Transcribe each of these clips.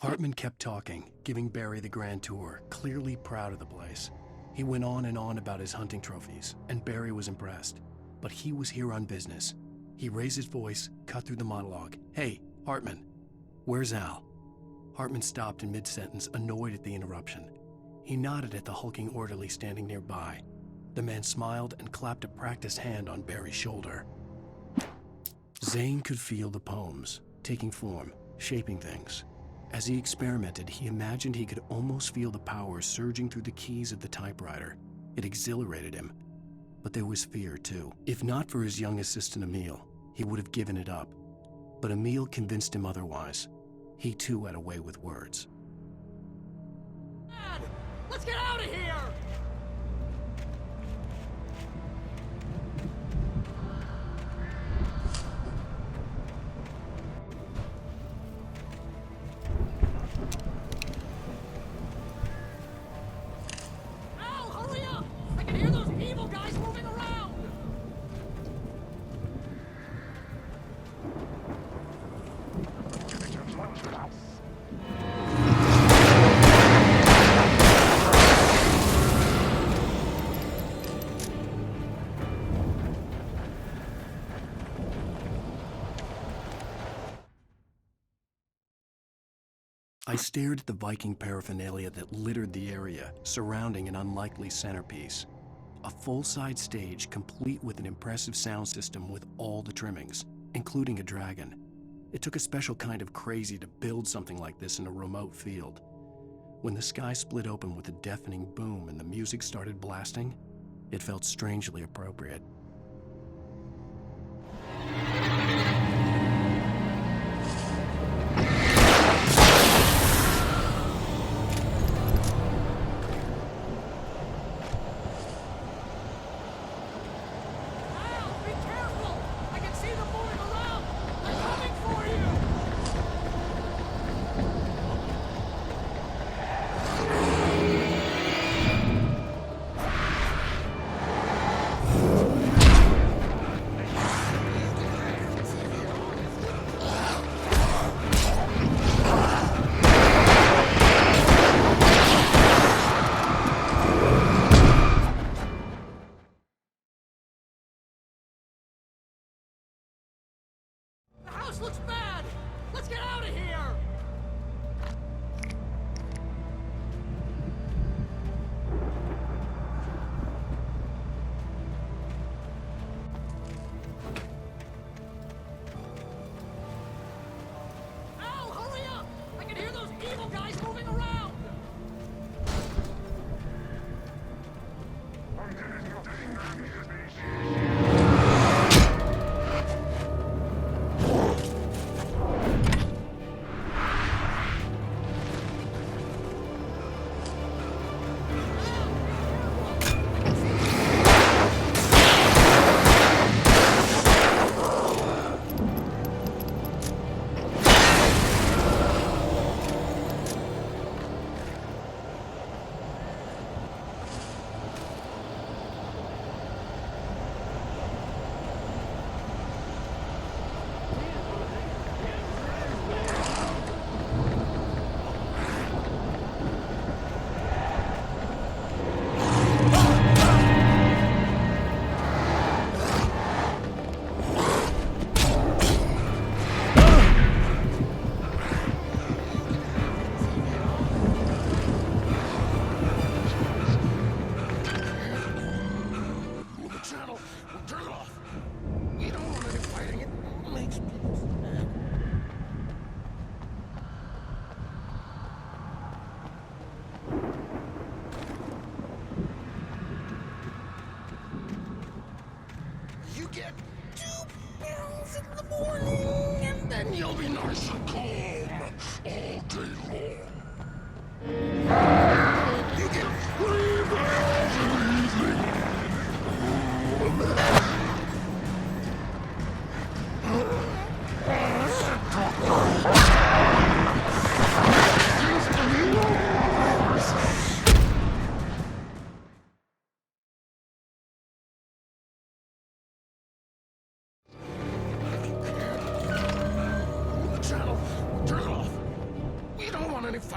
Hartman kept talking, giving Barry the grand tour, clearly proud of the place. He went on and on about his hunting trophies, and Barry was impressed. But he was here on business. He raised his voice, cut through the monologue. "Hey, Hartman, where's Al?" Hartman stopped in mid-sentence, annoyed at the interruption. He nodded at the hulking orderly standing nearby. The man smiled and clapped a practiced hand on Barry's shoulder. Zane could feel the poems, taking form, shaping things. As he experimented, he imagined he could almost feel the power surging through the keys of the typewriter. It exhilarated him. But there was fear, too. If not for his young assistant Emil, he would have given it up. But Emil convinced him otherwise. He too had a way with words. Dad, let's get out of here! Al, hurry up! I can hear those evil guys moving around! I stared at the Viking paraphernalia that littered the area, surrounding an unlikely centerpiece. A full-size stage complete with an impressive sound system with all the trimmings, including a dragon. It took a special kind of crazy to build something like this in a remote field. When the sky split open with a deafening boom and the music started blasting, it felt strangely appropriate.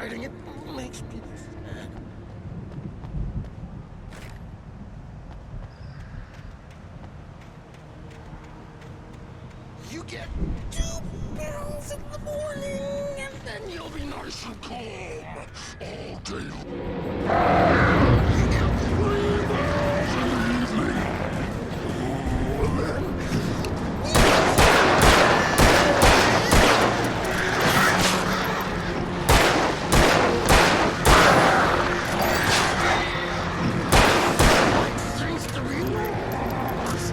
hiding. It makes people sad. You get 2 pills in the morning, and then you'll be nice and calm all day long. You get 3 pills in the evening. And then seems to be yours.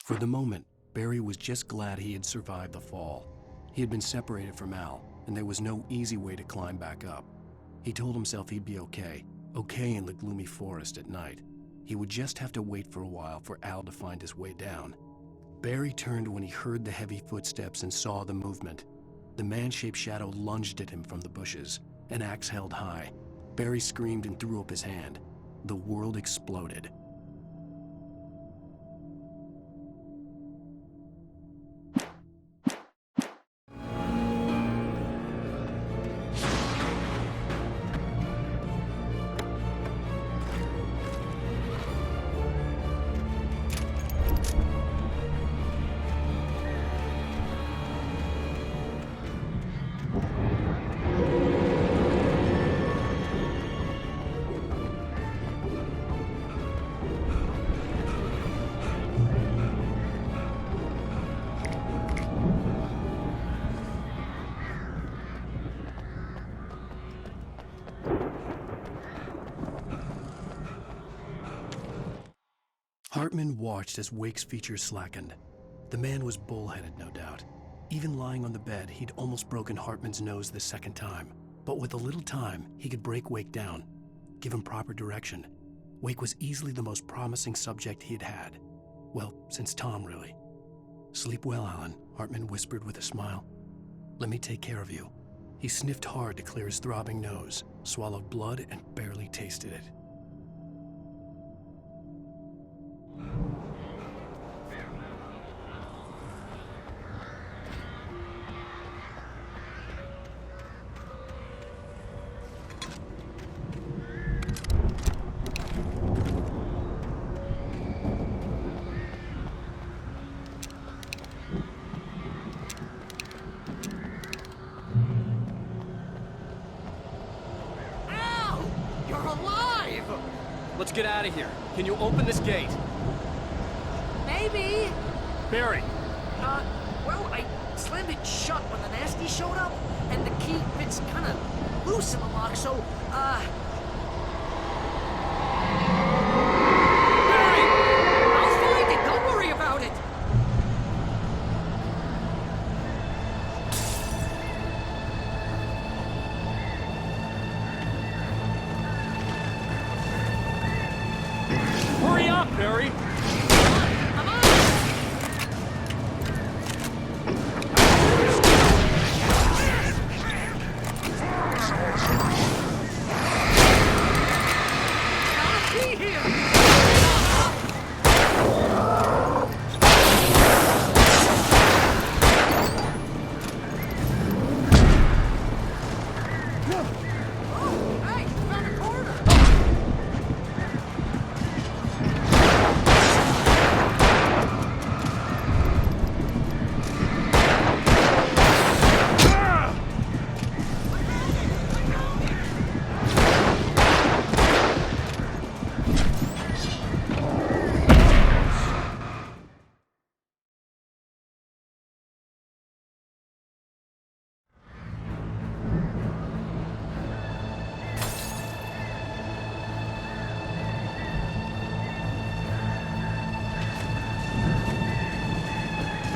For the moment, Barry was just glad he had survived the fall. He had been separated from Al, and there was no easy way to climb back up. He told himself he'd be okay in the gloomy forest at night. He would just have to wait for a while for Al to find his way down. Barry turned when he heard the heavy footsteps and saw the movement. The man-shaped shadow lunged at him from the bushes, an axe held high. Barry screamed and threw up his hand. The world exploded. Hartman watched as Wake's features slackened. The man was bullheaded, no doubt. Even lying on the bed, he'd almost broken Hartman's nose the second time. But with a little time, he could break Wake down, give him proper direction. Wake was easily the most promising subject he'd had. Well, since Tom, really. Sleep well, Alan, Hartman whispered with a smile. Let me take care of you. He sniffed hard to clear his throbbing nose, swallowed blood, and barely tasted it. Let's get out of here. Can you open this gate? Maybe. Barry! Well, I slammed it shut when the nasty showed up, and the key fits kind of loose in the lock, so, Barry! I'll find it. Don't worry about it. Hurry up, Barry! I'm on it. Got a key here. Oh, hey, found a corner.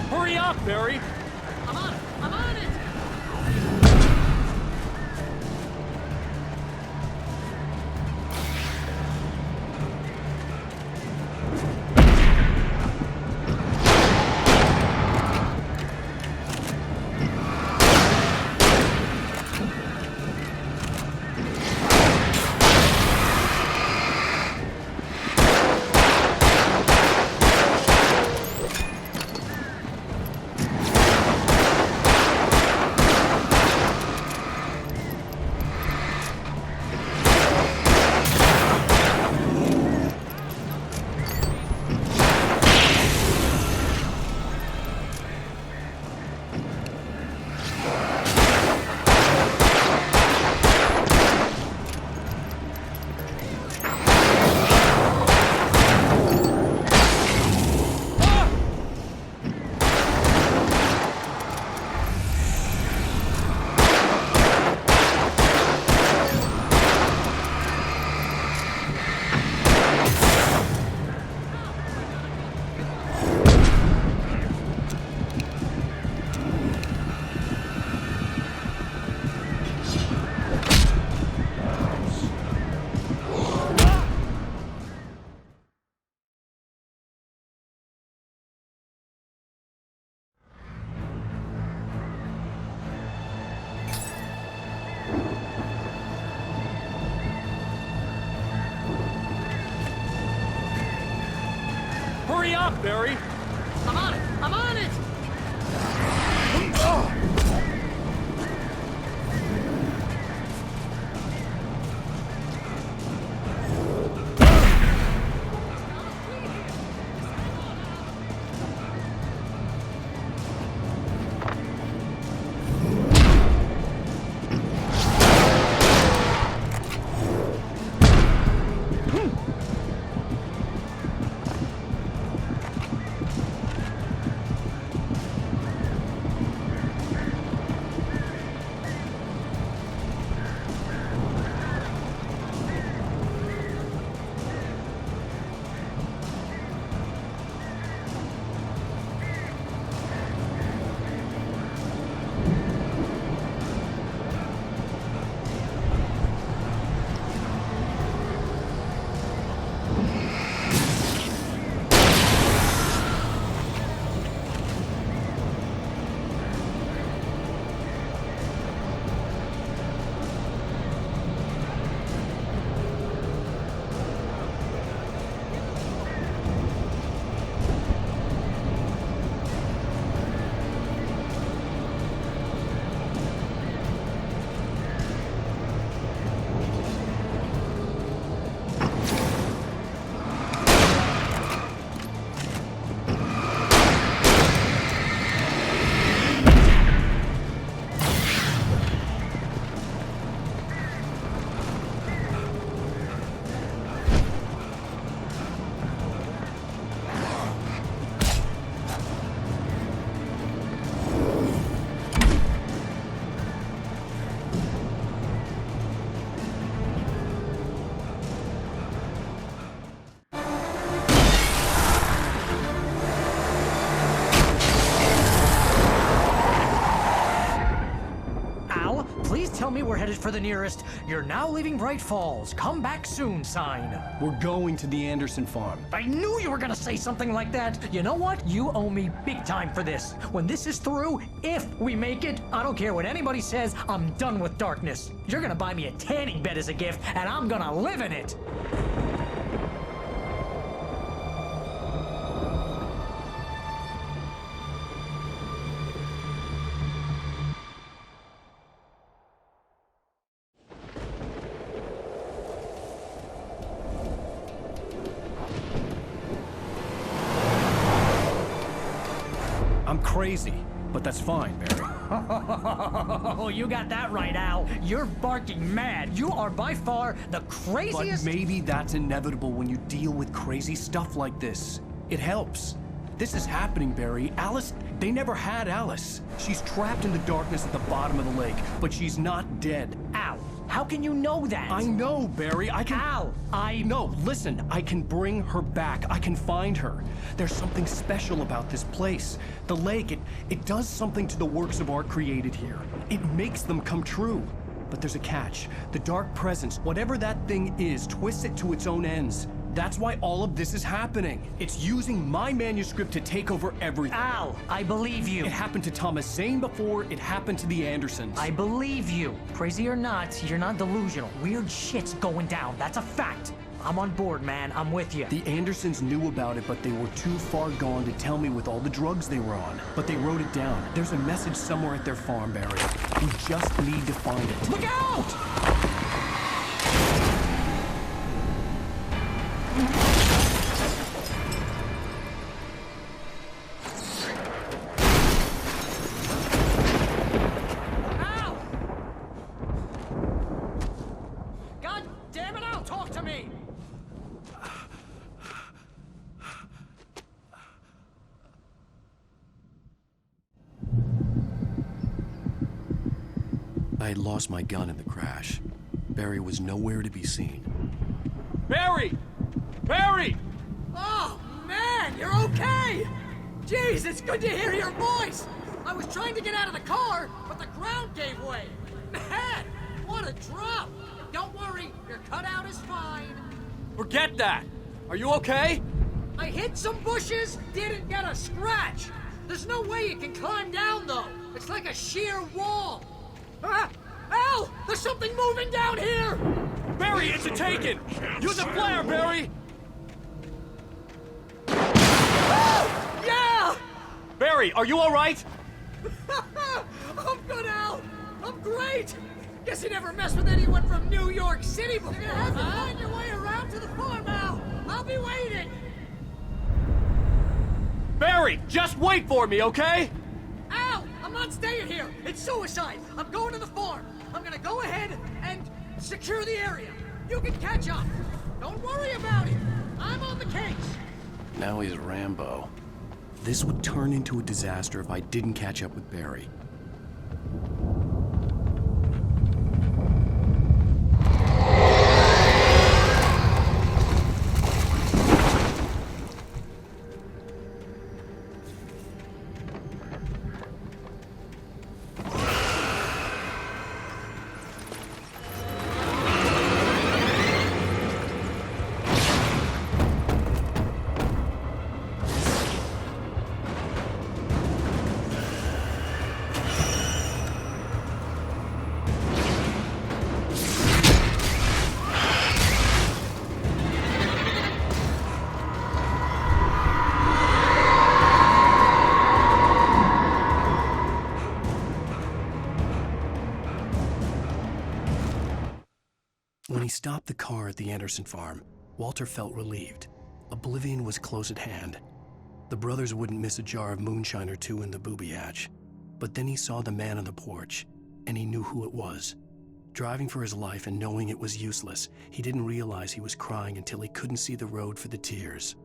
Hurry up, Barry! I'm on it. I'm on it. Hurry up, Barry! I'm on it. I'm on it. headed for the nearest "You're now leaving Bright Falls. Come back soon" sign. We're going to the Anderson farm. I knew you were gonna say something like that. You know what? You owe me big time for this. When this is through, if we make it, I don't care what anybody says, I'm done with darkness. You're gonna buy me a tanning bed as a gift, and I'm gonna live in it. I'm crazy, but that's fine, Barry. Oh, you got that right, Al. You're barking mad. You are by far the But craziest. maybe that's inevitable when you deal with crazy stuff like this. It helps. This is happening, Barry. Alice, they never had Alice. She's trapped in the darkness at the bottom of the lake, but she's not dead. Al, how can you know that? I know, Barry. I can... Al, No, listen. I can bring her back. I can find her. There's something special about this place. The lake, it does something to the works of art created here. It makes them come true. But there's a catch. The dark presence, whatever that thing is, twists it to its own ends. That's why all of this is happening. It's using my manuscript to take over everything. Al, I believe you. It happened to Thomas Zane before it happened to the Andersons. I believe you. Crazy or not, you're not delusional. Weird shit's going down. That's a fact. I'm on board, man. I'm with you. The Andersons knew about it, but they were too far gone to tell me with all the drugs they were on. But they wrote it down. There's a message somewhere at their farm, Barry. We just need to find it. Look out! Al! God damn it, Al, talk to me! I had lost my gun in the crash. Barry was nowhere to be seen. Barry! Barry! Oh, man, you're okay! Jeez, it's good to hear your voice! I was trying to get out of the car, but the ground gave way. Man, what a drop! Don't worry, your cutout is fine. Forget that! Are you okay? I hit some bushes, didn't get a scratch. There's no way you can climb down, though. It's like a sheer wall. Ah! Al! There's something moving down here! Barry, it's a taken! Use a flare, Barry! Yeah! Barry, are you alright? I'm good, Al! I'm great! Guess you never messed with anyone from New York City before. You're gonna have to find your way around to the farm, Al! I'll be waiting! Barry, just wait for me, okay? Al! I'm not staying here! It's suicide! I'm going to the farm! I'm gonna go ahead and secure the area. You can catch up. Don't worry about it. I'm on the case. Now he's Rambo. This would turn into a disaster if I didn't catch up with Barry. When he stopped the car at the Anderson farm, Walter felt relieved. Oblivion was close at hand. The brothers wouldn't miss a jar of moonshine or two in the booby hatch. But then he saw the man on the porch, and he knew who it was. Driving for his life and knowing it was useless, he didn't realize he was crying until he couldn't see the road for the tears.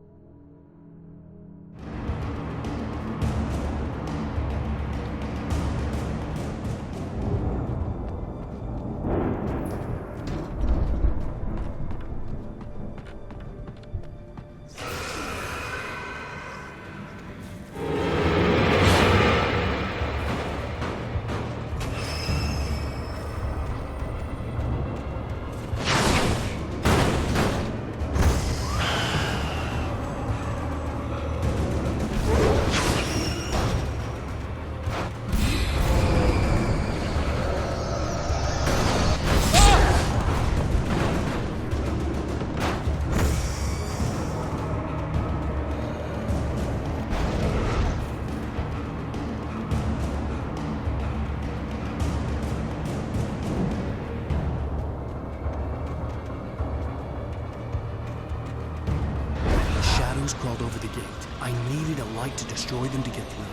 I needed a light to destroy them to get through.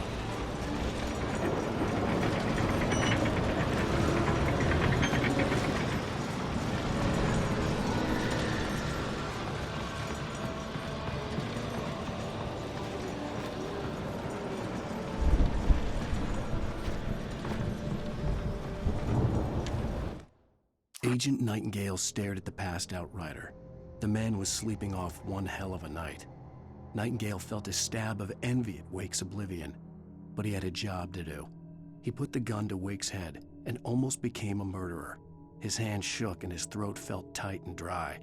Agent Nightingale stared at the passed-out rider. The man was sleeping off one hell of a night. Nightingale felt a stab of envy at Wake's oblivion, but he had a job to do. He put the gun to Wake's head and almost became a murderer. His hand shook and his throat felt tight and dry.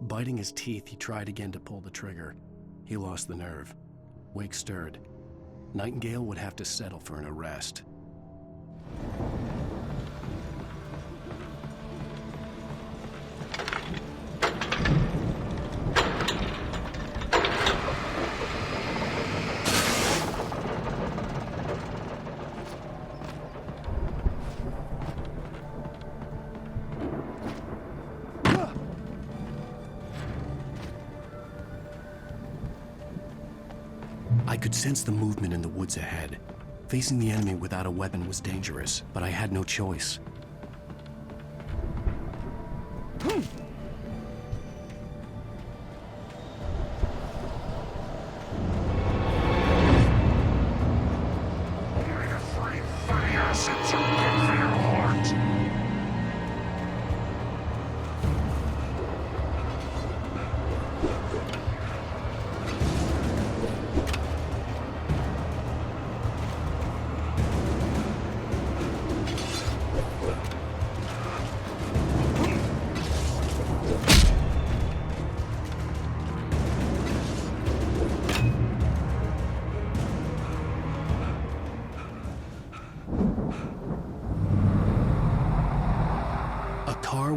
Biting his teeth, he tried again to pull the trigger. He lost the nerve. Wake stirred. Nightingale would have to settle for an arrest. I could sense the movement in the woods ahead. Facing the enemy without a weapon was dangerous, but I had no choice.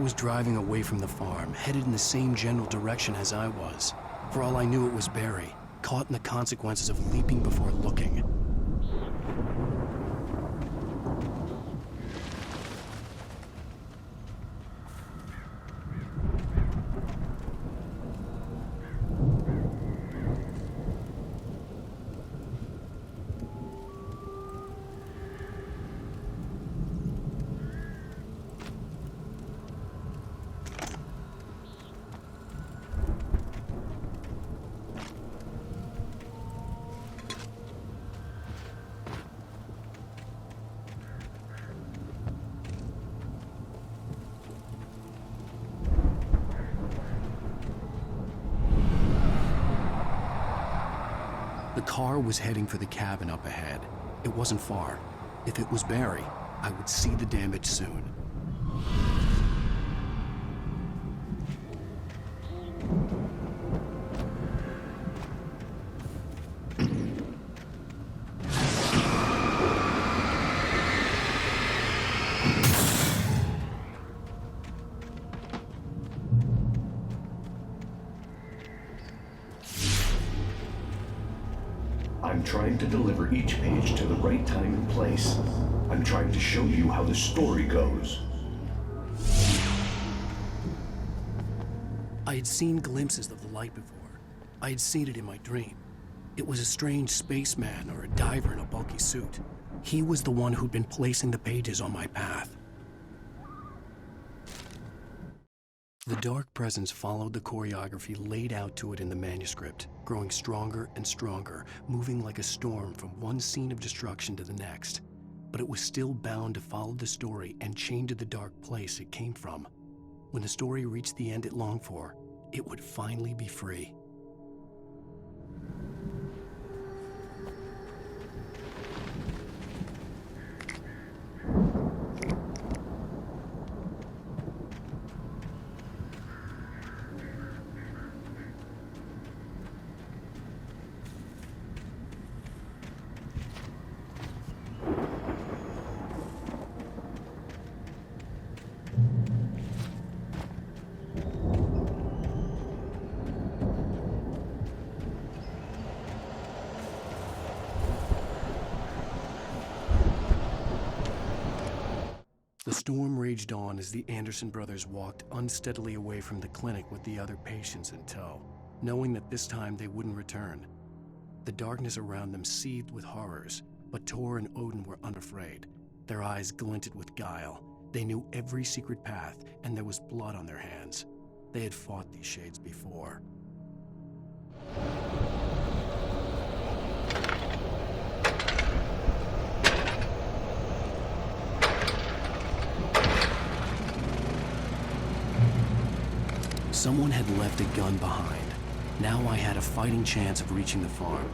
Was driving away from the farm, headed in the same general direction as I was. For all I knew, it was Barry, caught in the consequences of leaping before looking. The car was heading for the cabin up ahead. It wasn't far. If it was Barry, I would see the damage soon. I'm trying to deliver each page to the right time and place. I'm trying to show you how the story goes. I had seen glimpses of the light before. I had seen it in my dream. It was a strange spaceman or a diver in a bulky suit. He was the one who'd been placing the pages on my path. The dark presence followed the choreography laid out to it in the manuscript, growing stronger and stronger, moving like a storm from one scene of destruction to the next. But it was still bound to follow the story and chained to the dark place it came from. When the story reached the end it longed for, it would finally be free. The storm raged on as the Anderson brothers walked unsteadily away from the clinic with the other patients in tow, knowing that this time they wouldn't return. The darkness around them seethed with horrors, but Tor and Odin were unafraid. Their eyes glinted with guile. They knew every secret path, and there was blood on their hands. They had fought these shades before. Someone had left a gun behind. Now I had a fighting chance of reaching the farm.